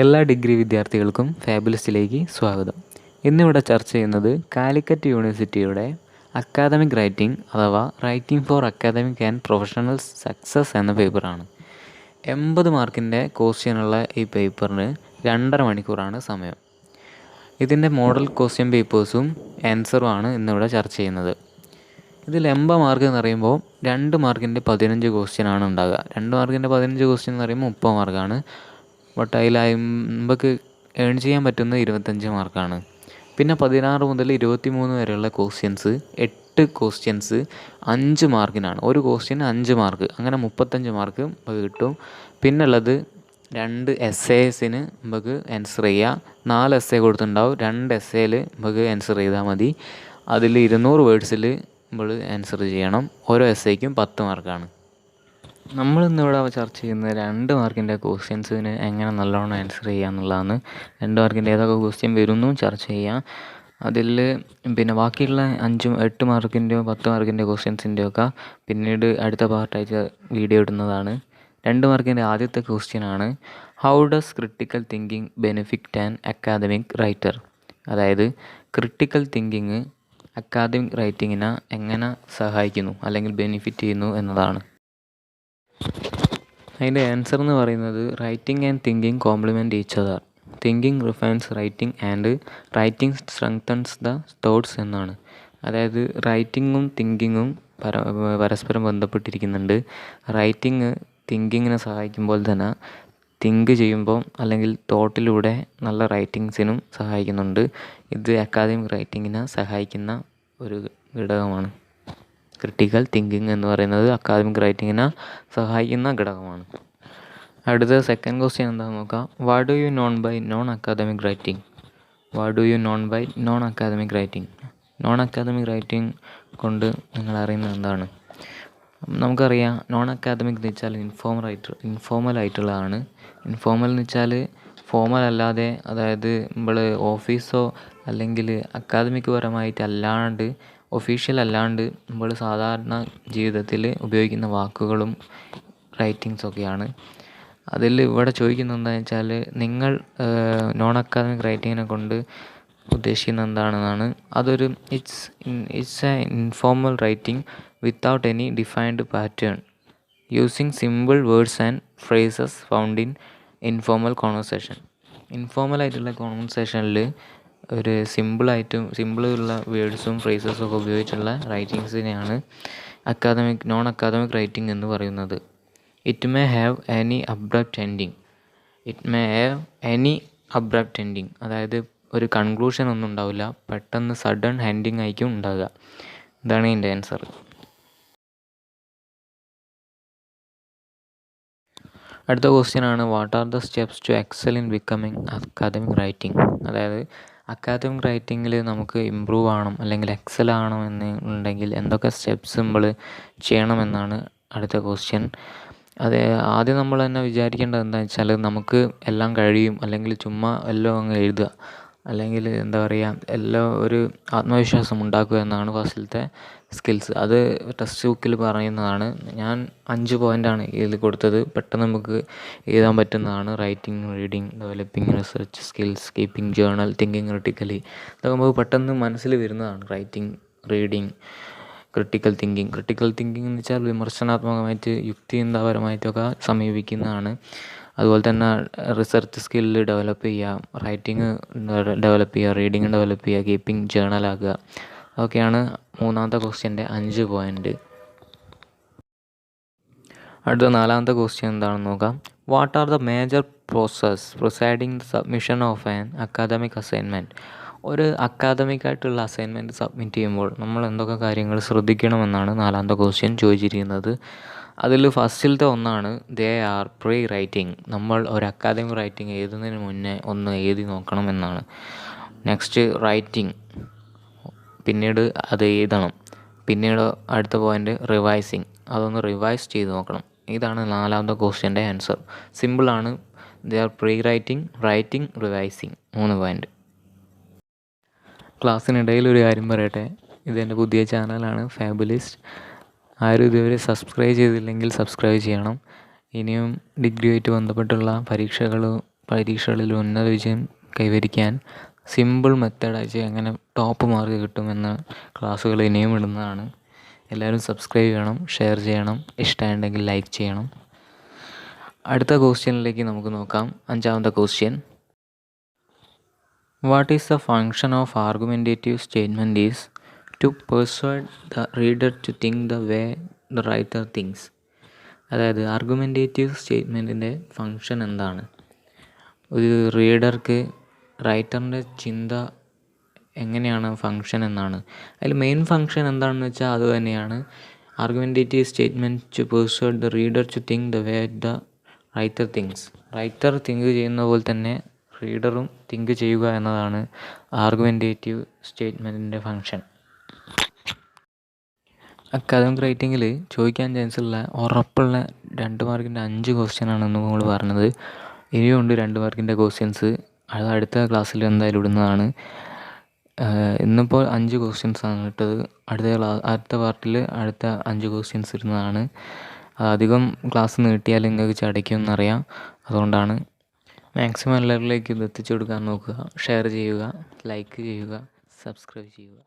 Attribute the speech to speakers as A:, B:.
A: എല്ലാ ഡിഗ്രി വിദ്യാർത്ഥികൾക്കും ഫാബുലസിലേക്ക് സ്വാഗതം. ഇന്നിവിടെ ചർച്ച ചെയ്യുന്നത് കാലിക്കറ്റ് യൂണിവേഴ്സിറ്റിയുടെ അക്കാദമിക് റൈറ്റിംഗ് അഥവാ writing for academic and professional success എന്ന പേപ്പറാണ്. 80 മാർക്കിൻ്റെ ക്വസ്റ്റ്യനുള്ള ഈ പേപ്പറിന് 2.5 മണിക്കൂറാണ് സമയം. ഇതിൻ്റെ മോഡൽ ക്വസ്റ്റ്യൻ പേപ്പേഴ്സും ആൻസറുമാണ് ഇന്നിവിടെ ചർച്ച ചെയ്യുന്നത്. ഇതിൽ 80 മാർക്ക് എന്ന് പറയുമ്പോൾ 2 മാർക്കിൻ്റെ 15 ക്വസ്റ്റ്യനാണ് ഉണ്ടാകുക. 2 മാർക്കിൻ്റെ 15 ക്വസ്റ്റ്യൻ എന്ന് പറയുമ്പോൾ 30 മാർക്കാണ്. ബട്ട് അതിൽ നമുക്ക് ഏൺ ചെയ്യാൻ പറ്റുന്നത് 25 മാർക്കാണ്. പിന്നെ 16 മുതൽ 23 വരെയുള്ള ക്വസ്റ്റ്യൻസ് 8 ക്വസ്റ്റ്യൻസ് 5 മാർക്കിനാണ്. ഒരു ക്വസ്റ്റ്യന് 5 മാർക്ക്, അങ്ങനെ 35 മാർക്ക് നമുക്ക് കിട്ടും. പിന്നുള്ളത് 2 എസ്സേസിന് നമുക്ക് ആൻസർ ചെയ്യുക. 4 എസ്സേ കൊടുത്തിട്ടുണ്ടാവും. 2 എസ്സേയിൽ നമുക്ക് ആൻസർ ചെയ്താൽ മതി. അതിൽ 200 വേർഡ്സിൽ നമ്മൾ ആൻസർ ചെയ്യണം. ഓരോ എസ്സേക്കും 10 മാർക്കാണ്. നമ്മളിന്നിവിടെ ചർച്ച ചെയ്യുന്നത് 2 മാർക്കിൻ്റെ ക്വസ്റ്റ്യൻസിന് എങ്ങനെ നല്ലോണം ആൻസർ ചെയ്യുക എന്നുള്ളതാണ്. 2 മാർക്കിൻ്റെ ഏതൊക്കെ ക്വസ്റ്റ്യൻ വരുന്നു ചർച്ച ചെയ്യാം. അതിൽ പിന്നെ ബാക്കിയുള്ള 8 മാർക്കിൻ്റെയോ 10 മാർക്കിൻ്റെ ക്വസ്റ്റ്യൻസിൻ്റെയൊക്കെ പിന്നീട് അടുത്ത പാർട്ടായിട്ട് വീഡിയോ ഇടുന്നതാണ്. 2 മാർക്കിൻ്റെ ആദ്യത്തെ ക്വസ്റ്റ്യനാണ് how does critical thinking benefit an academic writer. അതായത് ക്രിട്ടിക്കൽ തിങ്കിങ് അക്കാദമിക് റൈറ്റിങ്ങിനെ എങ്ങനെ സഹായിക്കുന്നു അല്ലെങ്കിൽ ബെനിഫിറ്റ് ചെയ്യുന്നു എന്നതാണ്. അതിൻ്റെ ആൻസർ എന്ന് പറയുന്നത് writing and thinking compliment each other. Thinking refinance writing and writing strengthens the thoughts എന്നാണ്. അതായത് റൈറ്റിങ്ങും തിങ്കിങ്ങും പരസ്പരം ബന്ധപ്പെട്ടിരിക്കുന്നുണ്ട്. റൈറ്റിംഗ് തിങ്കിങ്ങിനെ സഹായിക്കുമ്പോൾ തന്നെ തിങ്ക് ചെയ്യുമ്പോൾ അല്ലെങ്കിൽ തോട്ടിലൂടെ നല്ല റൈറ്റിങ്സിനും സഹായിക്കുന്നുണ്ട്. ഇത് അക്കാദമിക് റൈറ്റിങ്ങിനെ സഹായിക്കുന്ന ഒരു ഘടകമാണ്. ക്രിട്ടിക്കൽ തിങ്കിങ് എന്ന് പറയുന്നത് അക്കാദമിക് റൈറ്റിങ്ങിനെ സഹായിക്കുന്ന ഘടകമാണ്. അടുത്ത സെക്കൻഡ് ക്വസ്റ്റ്യൻ എന്താണെന്ന് നോക്കാം. What do you know by non academic writing? What do you know by non academic writing? Non academic writing കൊണ്ട് നിങ്ങൾ അറിയുന്നത് എന്താണ്? നമുക്കറിയാം, നോൺ അക്കാദമിക് എന്ന് വെച്ചാൽ ഇൻഫോർമൽ ആയിട്ടുള്ളതാണ്. ഇൻഫോർമൽ എന്ന് വെച്ചാൽ ഫോമൽ അല്ലാതെ, അതായത് നമ്മൾ ഓഫീസോ അല്ലെങ്കിൽ അക്കാദമിക് പരമായിട്ടല്ലാണ്ട് ഒഫീഷ്യൽ അല്ലാണ്ട് നമ്മൾ സാധാരണ ജീവിതത്തിൽ ഉപയോഗിക്കുന്ന വാക്കുകളും റൈറ്റിങ്സൊക്കെയാണ്. അതിൽ ഇവിടെ ചോദിക്കുന്നത് എന്താണെന്ന് വെച്ചാൽ നിങ്ങൾ നോൺ അക്കാദമിക് റൈറ്റിങ്ങിനെ കൊണ്ട് ഉദ്ദേശിക്കുന്നത് എന്താണെന്നാണ്. അതൊരു it's a informal writing without any defined pattern using simple words and phrases found in informal conversation. ഇൻഫോർമലായിട്ടുള്ള കോൺവെർസേഷനിൽ ഒരു സിമ്പിളുള്ള വേർഡ്സും ഫ്രേസസും ഒക്കെ ഉപയോഗിച്ചുള്ള റൈറ്റിങ്സിനെയാണ് നോൺ അക്കാദമിക് റൈറ്റിംഗ് എന്ന് പറയുന്നത്. It may have any abrupt ending. അതായത് ഒരു കൺക്ലൂഷൻ ഒന്നും ഉണ്ടാവില്ല, പെട്ടെന്ന് സഡൻ എൻഡിങ് ആയിരിക്കും ഉണ്ടാകുക. ഇതാണ് എൻ്റെ ആൻസർ. അടുത്ത ക്വസ്റ്റ്യൻ ആണ് what are the steps to excel in becoming academic writing. അതായത് അക്കാദമിക് റൈറ്റിങ്ങിൽ നമുക്ക് ഇമ്പ്രൂവ് ആവണം അല്ലെങ്കിൽ എക്സൽ ആവണം ഉണ്ടെങ്കിൽ എന്തൊക്കെ സ്റ്റെപ്സ് നമ്മൾ ചെയ്യണമെന്നാണ് അടുത്ത ക്വസ്റ്റ്യൻ. അത് ആദ്യം നമ്മൾ തന്നെ വിചാരിക്കേണ്ടത് എന്താണെന്ന് വെച്ചാൽ നമുക്ക് എല്ലാം കഴിയും, അല്ലെങ്കിൽ ചുമ്മാ എല്ലാം അങ്ങ് എഴുതുക, അല്ലെങ്കിൽ എന്താ പറയുക, എല്ലാം ഒരു ആത്മവിശ്വാസം ഉണ്ടാക്കുക എന്നാണ് ഫസ്റ്റിലത്തെ സ്കിൽസ്. അത് ടെക്സ്റ്റ് ബുക്കിൽ പറയുന്നതാണ്. ഞാൻ 5 പോയിൻ്റാണ് ഇതിൽ കൊടുത്തത്. പെട്ടെന്ന് നമുക്ക് എഴുതാൻ പറ്റുന്നതാണ്. Writing, reading, developing research skills, keeping journal, thinking critically. ഇതൊക്കെ നമുക്ക് പെട്ടെന്ന് മനസ്സിൽ വരുന്നതാണ്. റൈറ്റിംഗ്, റീഡിങ്, ക്രിട്ടിക്കൽ തിങ്കിങ് എന്ന് വെച്ചാൽ വിമർശനാത്മകമായിട്ട് യുക്തിചിന്താപരമായിട്ടൊക്കെ സമീപിക്കുന്നതാണ്. അതുപോലെ തന്നെ റിസർച്ച് സ്കില്ല് ഡെവലപ്പ് ചെയ്യുക, റൈറ്റിംഗ് ഡെവലപ്പ് ചെയ്യുക, റീഡിങ് ഡെവലപ്പ് ചെയ്യുക, കീപ്പിംഗ് ജേർണലാക്കുക. അതൊക്കെയാണ് മൂന്നാമത്തെ ക്വസ്റ്റ്യൻ്റെ 5 പോയിൻ്റ്. അടുത്ത 4ാമത്തെ ക്വസ്റ്റ്യൻ എന്താണെന്ന് നോക്കാം. What are the major process presiding the submission of an academic assignment? ഒരു അക്കാദമിക്കായിട്ടുള്ള അസൈൻമെൻറ്റ് സബ്മിറ്റ് ചെയ്യുമ്പോൾ നമ്മൾ എന്തൊക്കെ കാര്യങ്ങൾ ശ്രദ്ധിക്കണമെന്നാണ് 4ാമത്തെ ക്വസ്റ്റ്യൻ ചോദിച്ചിരിക്കുന്നത്. അതിൽ ഫസ്റ്റിലത്തെ ഒന്നാണ് ദേ ആർ പ്രീ റൈറ്റിംഗ്. നമ്മൾ ഒരു അക്കാദമിക് റൈറ്റിംഗ് എഴുതുന്നതിന് മുന്നേ ഒന്ന് എഴുതി നോക്കണം എന്നാണ്. നെക്സ്റ്റ് റൈറ്റിംഗ്, പിന്നീട് അത് എഴുതണം. പിന്നീട് അടുത്ത പോയിൻ്റ് റിവൈസിങ്, അതൊന്ന് റിവൈസ് ചെയ്ത് നോക്കണം. ഇതാണ് 4ാമത്തെ ക്വസ്റ്റ്യൻ്റെ ആൻസർ. സിമ്പിളാണ്. They are pre writing, revising, 3 point. ക്ലാസ്സിനിടയിൽ ഒരു കാര്യം പറയട്ടെ. ഇതെൻ്റെ പുതിയ ചാനലാണ് ഫാബുലിസ്റ്റ്. ആരും ഇതുവരെ സബ്സ്ക്രൈബ് ചെയ്തില്ലെങ്കിൽ സബ്സ്ക്രൈബ് ചെയ്യണം. ഇനിയും ഡിഗ്രിയുമായിട്ട് ബന്ധപ്പെട്ടുള്ള പരീക്ഷകൾ പരീക്ഷകളിൽ ഉന്നത വിജയം കൈവരിക്കാൻ സിമ്പിൾ മെത്തേഡായിട്ട് എങ്ങനെ ടോപ്പ് മാർക്ക് കിട്ടുമെന്ന ക്ലാസ്സുകൾ ഇനിയും ഇടുന്നതാണ്. എല്ലാവരും സബ്സ്ക്രൈബ് ചെയ്യണം, ഷെയർ ചെയ്യണം, ഇഷ്ടമുണ്ടെങ്കിൽ ലൈക്ക് ചെയ്യണം. അടുത്ത ക്വസ്റ്റ്യനിലേക്ക് നമുക്ക് നോക്കാം. 5ാമത്തെ question. What is the function of argumentative statement is to persuade the reader to think the way the writer thinks. അതായത് ആർഗ്യുമെൻറ്റേറ്റീവ് സ്റ്റേറ്റ്മെൻറ്റിൻ്റെ ഫങ്ഷൻ എന്താണ്? ഒരു റീഡർക്ക് റൈറ്ററിൻ്റെ ചിന്ത എങ്ങനെയാണ് ഫങ്ഷൻ എന്നാണ്. അതിൽ മെയിൻ ഫങ്ഷൻ എന്താണെന്ന് വെച്ചാൽ അത് തന്നെയാണ് argumentative statement to persuade the reader to think the way the writer thinks. Writer think ചെയ്യുന്ന പോലെ തന്നെ റീഡറും തിങ്ക് ചെയ്യുക എന്നതാണ് ആർഗ്യുമെൻറ്റേറ്റീവ് സ്റ്റേറ്റ്മെൻറ്റിൻ്റെ ഫങ്ഷൻ. അക്കാദമിക് റൈറ്റിങ്ങിൽ ചോദിക്കാൻ ചാൻസുള്ള ഉറപ്പുള്ള 2 മാർക്കിൻ്റെ 5 ക്വസ്റ്റ്യനാണ് ഇന്ന് നമ്മൾ പറഞ്ഞത്. ഇനിയുണ്ട് 2 മാർക്കിൻ്റെ ക്വസ്റ്റ്യൻസ്. അത് അടുത്ത ക്ലാസ്സിൽ എന്തായാലും ഇടുന്നതാണ്. ഇന്നിപ്പോൾ 5 ക്വസ്റ്റ്യൻസാണ് ഇട്ടത്. അടുത്ത പാർട്ടിൽ അടുത്ത 5 ക്വസ്റ്റ്യൻസ് ഇടുന്നതാണ്. അധികം ക്ലാസ് നീട്ടിയാൽ നിങ്ങൾക്ക് ചടയ്ക്കുമെന്നറിയാം. അതുകൊണ്ടാണ് മാക്സിമം എല്ലാവരിലേക്ക് ഇത് എത്തിച്ചു കൊടുക്കാൻ നോക്കുക. ഷെയർ ചെയ്യുക, ലൈക്ക് ചെയ്യുക, സബ്സ്ക്രൈബ് ചെയ്യുക.